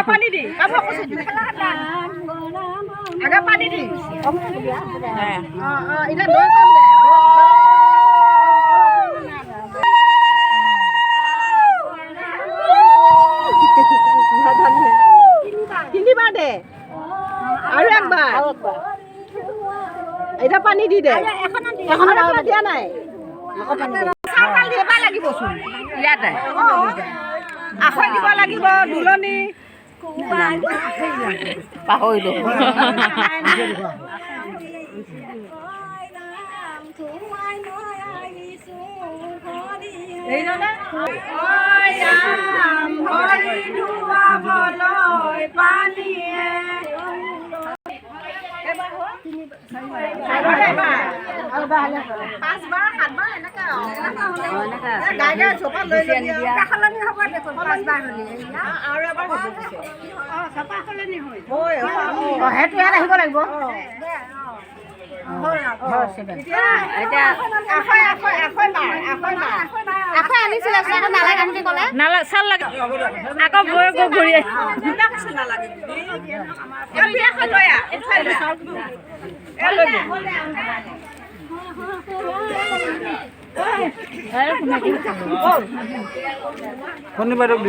পানী দি আগা পানী দি এতিয়া দৈ কম দে তিনিবাৰ দে আৰু একবাৰ এতিয়া পানী দি দে এখন দিয়া নাই চাউল দিব লাগিবচোন ইয়াতে আখৈ দিব লাগিব দুলনি পাহৰিলো শনিবাৰক